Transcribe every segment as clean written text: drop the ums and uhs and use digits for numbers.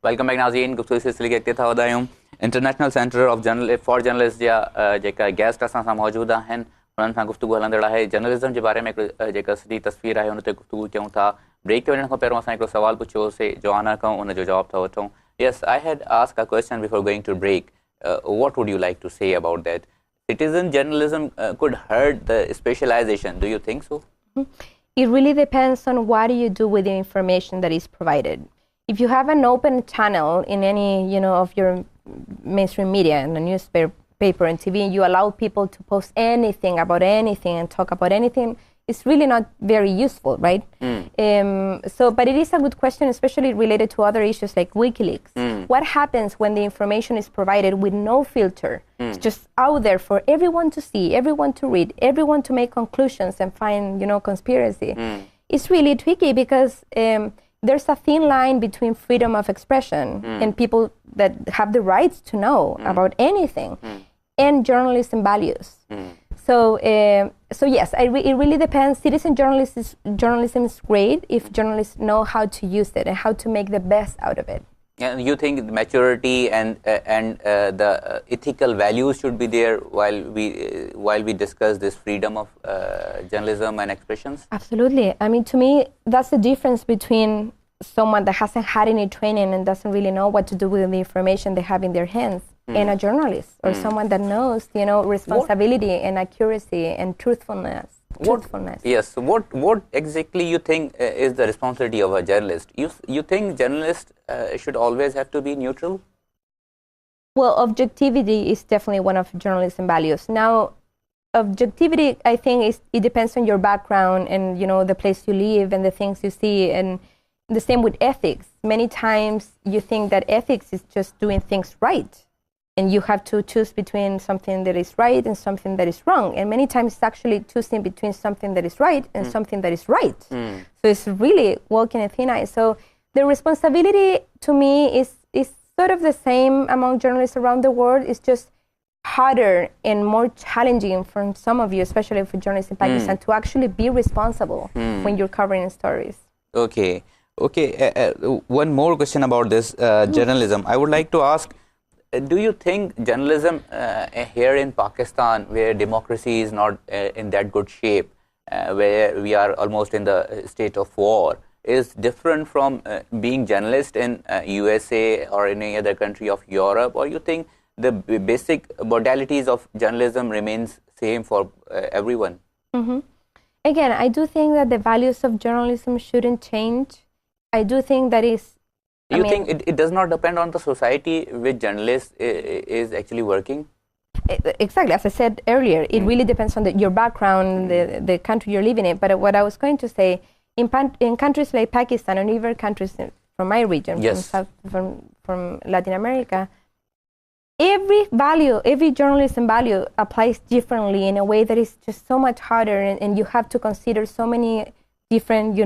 Welcome back नाज़रीन गुफ्तगू सिलसिले के इख्तिताम होदा आहियूं international centre of for journalist जा जेका गेस्ट असां सां मौजूद आहिनि उन्हनि सां गुफ्तगू हलंदड़ आहे जर्नलिज़म जे बारे में जेका सॼी तस्वीर आहे उन ते गुफ्तगू कयूं था ब्रेक ते वञण खां पहिरियों असां हिकिड़ो सवाल पुछियोसीं जोहाना खां उनजो जवाब था वठूं yes I had asked a question before going to break what would you like to say about that citizen journalism could hurt the specialization. Do you think so? It really depends on what you do with the information that is provided. If you have an open channel in any, of your mainstream media, in the newspaper and TV, and you allow people to post anything about anything and talk about anything, it's really not very useful, right? But it is a good question, especially related to other issues like WikiLeaks. What happens when the information is provided with no filter? It's just out there for everyone to see, everyone to read, everyone to make conclusions and find, conspiracy. It's really tricky because there's a thin line between freedom of expression and people that have the rights to know about anything and journalism values. So yes, it really depends. Citizen journalism is great if journalists know how to use it and how to make the best out of it. And you think the maturity and the ethical values should be there while we discuss this freedom of journalism and expressions? Absolutely. I mean, to me, that's the difference between someone that hasn't had any training and doesn't really know what to do with the information they have in their hands, and a journalist or someone that knows, responsibility and accuracy and truthfulness. Yes. What exactly you think is the responsibility of a journalist? You think journalists should always have to be neutral? Well, objectivity is definitely one of journalism values. Now, objectivity, I think, it depends on your background and the place you live and the things you see, and the same with ethics. Many times you think that ethics is just doing things right, and you have to choose between something that is right and something that is wrong. And many times it's actually choosing between something that is right and something that is right. So it's really walking a thin line. So the responsibility to me is sort of the same among journalists around the world. It's just harder and more challenging for some of you, especially for journalists in Pakistan, to actually be responsible when you're covering stories. Okay. One more question about this journalism. I would like to ask, do you think journalism here in Pakistan, where democracy is not in that good shape, where we are almost in the state of war, is different from being journalist in USA or any other country of Europe? Or you think the basic modalities of journalism remains same for everyone? Again, I do think that the values of journalism shouldn't change. I do think that is... You think it does not depend on the society which journalist is actually working? Exactly. As I said earlier, it really depends on your background, the country you're living in. But what I was going to say, in countries like Pakistan and even countries from my region, from Latin America, every journalism value applies differently in a way that is just so much harder, and you have to consider so many different,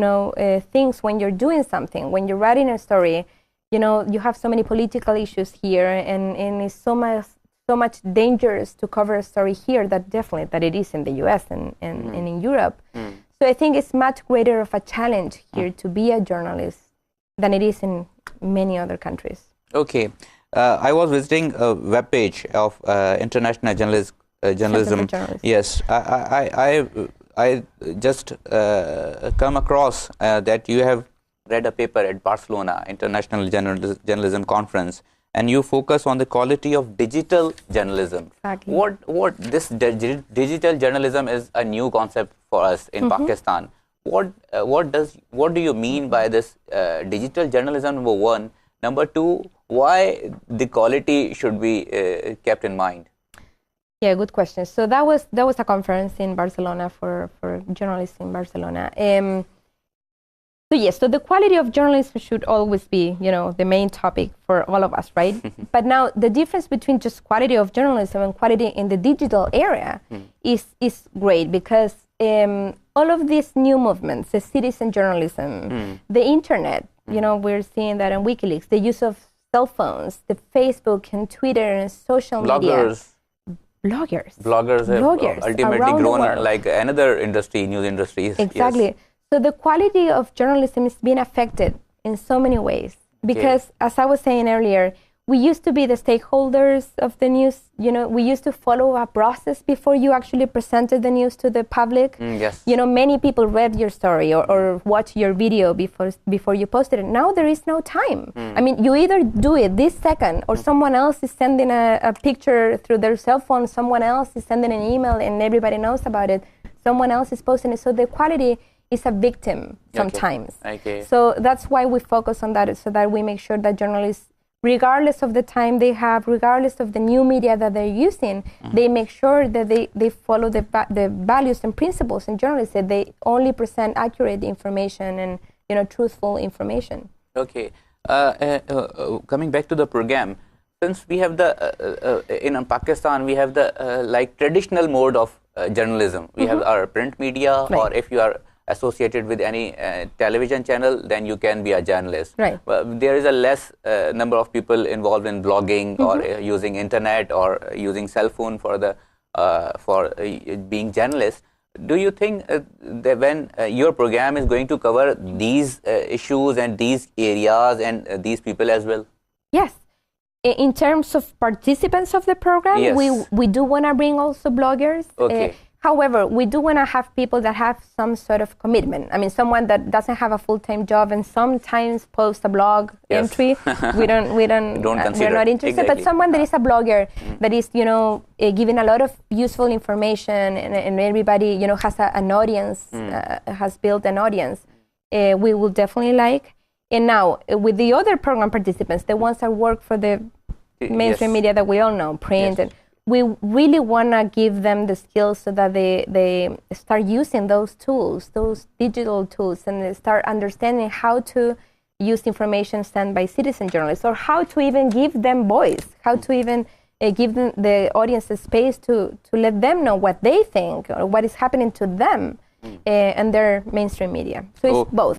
things when you're doing something. When you're writing a story, you have so many political issues here, and it's so much dangerous to cover a story here that it is in the US and in Europe. So I think it's much greater of a challenge here to be a journalist than it is in many other countries. Okay. I was visiting a webpage of International Journalism. Yes. I just come across that you have read a paper at Barcelona International Journalism Conference, and you focus on the quality of digital journalism. Exactly. What this digital journalism is a new concept for us in Pakistan. What do you mean by this digital journalism? Number one. Number two, why the quality should be kept in mind? Yeah, good question. So that was a conference in Barcelona for journalists in Barcelona. So the quality of journalism should always be, the main topic for all of us, right? But now the difference between just quality of journalism and quality in the digital area is great, because all of these new movements, the citizen journalism, the internet, we're seeing that on WikiLeaks, the use of cell phones, the Facebook and Twitter and social media. Bloggers have ultimately grown like another industry, news industry. Exactly. Yes. So the quality of journalism is being affected in so many ways. because as I was saying earlier, we used to be the stakeholders of the news. We used to follow a process before you actually presented the news to the public. Yes. Many people read your story or watched your video before you posted it. Now there is no time. I mean, you either do it this second, or someone else is sending a picture through their cell phone, someone else is sending an email, and everybody knows about it. Someone else is posting it. So the quality is a victim sometimes. Okay. So that's why we focus on that, so that we make sure that journalists, regardless of the time they have, regardless of the new media that they're using, they make sure that they follow the values and principles in journalism, that they only present accurate information and truthful information. Okay. Coming back to the program, since we have in Pakistan, we have the like traditional mode of journalism. We have our print media, or if you are associated with any television channel, then you can be a journalist. Right. There is a less number of people involved in blogging or using internet or using cell phone for being journalists. Do you think that when your program is going to cover these issues and these areas and these people as well? Yes. In terms of participants of the program, yes. we do want to bring also bloggers. Okay. However, we do want to have people that have some sort of commitment. I mean, someone that doesn't have a full-time job and sometimes posts a blog entry. We're not interested. Exactly. But someone that is a blogger, that is, giving a lot of useful information, and everybody, has an audience, has built an audience. We will definitely like. And now, with the other program participants, the ones that work for the mainstream media that we all know, print, and we really want to give them the skills so that they start using those tools, those digital tools, and they start understanding how to use information sent by citizen journalists, or how to even give them voice, how to even give them, the audience a space to let them know what they think or what is happening to them and their mainstream media. So it's both.